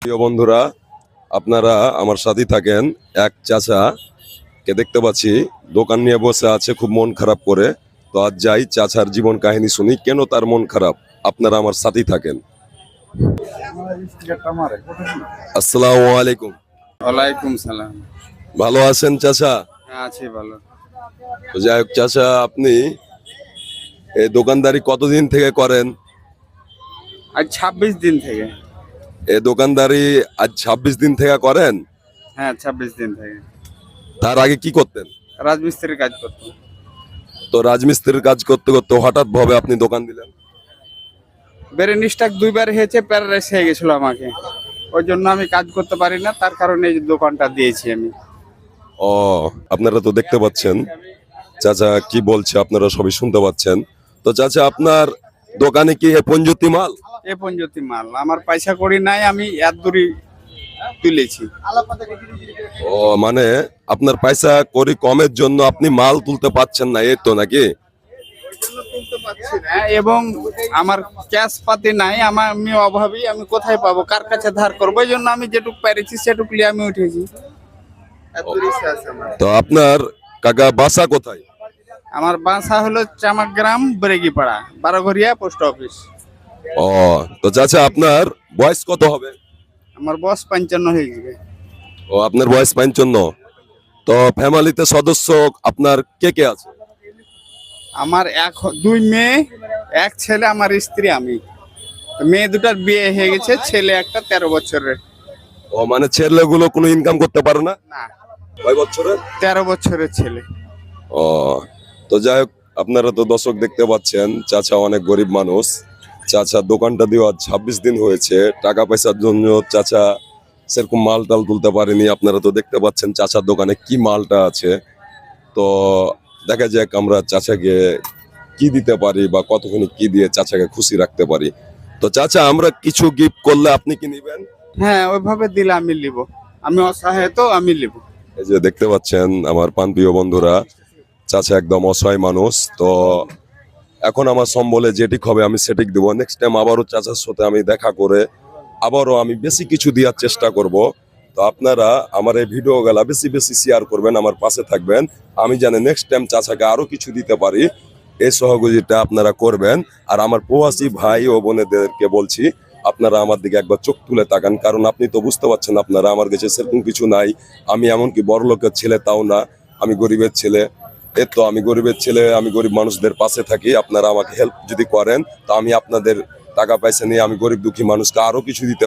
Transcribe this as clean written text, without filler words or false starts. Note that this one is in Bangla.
প্রিয় বন্ধুরা, আপনারা আমার সাথেই থাকেন। এক চাচা কে দেখতে পাচ্ছি দোকান নিয়ে বসে আছে খুব মন খারাপ করে। তো আজ যাই চাচার জীবন কাহিনী শুনি, কেন তার মন খারাপ। আপনারা আমার সাথেই থাকেন। আসসালামু আলাইকুম। ওয়ালাইকুম সালাম। ভালো আছেন চাচা? হ্যাঁ, আছি ভালো। তো যাই হোক চাচা, আপনি এই দোকানদারি কতদিন থেকে করেন? আজ 26 দিন থেকে। এই দোকানদারি আজ 26 দিন থেকে করেন? হ্যাঁ, 26 দিন থেকে। তার আগে কি করতেন? রাজমিস্ত্রির কাজ করতাম। তো রাজমিস্ত্রির কাজ করতে করতে হঠাৎ ভাবে আপনি দোকান দিলেন? ব্রেন স্ট্রোক দুইবার হয়েছে, প্যারালাইসিস হয়ে গেছিল আমাকে। ওই জন্য আমি কাজ করতে পারি না, তার কারণে এই দোকানটা দিয়েছি আমি। ও, আপনারা তো দেখতে পাচ্ছেন চাচা কি বলছে, আপনারা সবই শুনতে পাচ্ছেন। তো চাচা, আপনার দোকানে কি এ পঞ্জতি মাল? এ পঞ্জতি মাল, আমার পয়সা কড়ি নাই, আমি এত দূরই তুলেছি। ও, মানে আপনার পয়সা করি কমের জন্য আপনি মাল তুলতে পারছেন না, এই তো নাকি? এবং আমার ক্যাশ পাতি নাই, আমি অভাবী, আমি কোথায় পাবো, কার কাছে ধার করবো? এই জন্য আমি যেটুকু পেরেছি সেটুকু নিয়ে আমি উঠেছি। এত দূরই শেষ আমার। তো আপনার কাকা বাসা কোথায়? আমার বাসা হলো চামাগ্রাম, বেরেগিপাড়া, বারোঘরিয়া পোস্ট অফিস। ও, তো চাচা আপনার বয়স কত হবে? আমার বয়স 55 হয়ে যাবে। ও, আপনার বয়স 55। তো ফ্যামিলিতে সদস্য আপনার কে কে আছে? আমার দুই মেয়ে, এক ছেলে, আমার স্ত্রী, আমি। মেয়ে দুটার বিয়ে হয়ে গেছে, ছেলে একটা 13 বছরের। ও, মানে ছেলেগুলো কোনো ইনকাম করতে পারে না? না, কয় বছরের? 13 বছরের ছেলে। ও, তো যাই হোক, আপনারা তো দর্শক দেখতে পাচ্ছেন চাচা অনেক গরিব মানুষ। চাচা দোকানটা দিয়ে আজ 26 দিন হয়েছে। টাকা পয়সার জন্য চাচা সেরকম মাল টাল তুলতে পারেনি। আপনারা তো দেখতে পাচ্ছেন চাচার দোকানে কি মালটা আছে। তো দেখা যাক আমরা চাচাকে কি দিতে পারি বা কতখানি কি দিয়ে চাচাকে খুশি রাখতে পারি। তো চাচা, আমরা কিছু গিফট করলে আপনি কি নিবেন? হ্যাঁ, ওইভাবে দিলে আমি নিব। আমি অসহায়, তো আমি নিব। এই যে দেখতে পাচ্ছেন আমার প্রাণপ্রিয় বন্ধুরা, চাচা একদম অসহায় মানুষ। তো এখন আমার সম্বলে যেটি হবে আমি সেটিক দেবো। নেক্সট টাইম আবারও চাচার সাথে আমি দেখা করে আবারও আমি বেশি কিছু দেওয়ার চেষ্টা করব। তো আপনারা আমার এই ভিডিও গুলা বেশি বেশি শেয়ার করবেন, আমার পাশে থাকবেন। আমি জানি নেক্সট টাইম চাচাকে আরো কিছু দিতে পারি, এই সহযোগিতা আপনারা করবেন। আর আমার প্রবাসী ভাই ও বোনেদেরকে বলছি, আপনারা আমার দিকে একবার চোখ তুলে তাকান, কারণ আপনি তো বুঝতে পারছেন আপনারা আমার কাছে সেরকম কিছু নাই। আমি এমনকি বড় লোকের ছেলে তাও না, আমি গরিবের ছেলে। এই তো আমি গরিবের ছেলে, আমি গরিব মানুষদের পাশে থাকি। আপনারা আমাকে হেল্প যদি করেন, তো আমি আপনাদের টাকা পয়সা নিয়ে আমি গরিব দুঃখী মানুষকে আরো কিছু দিতে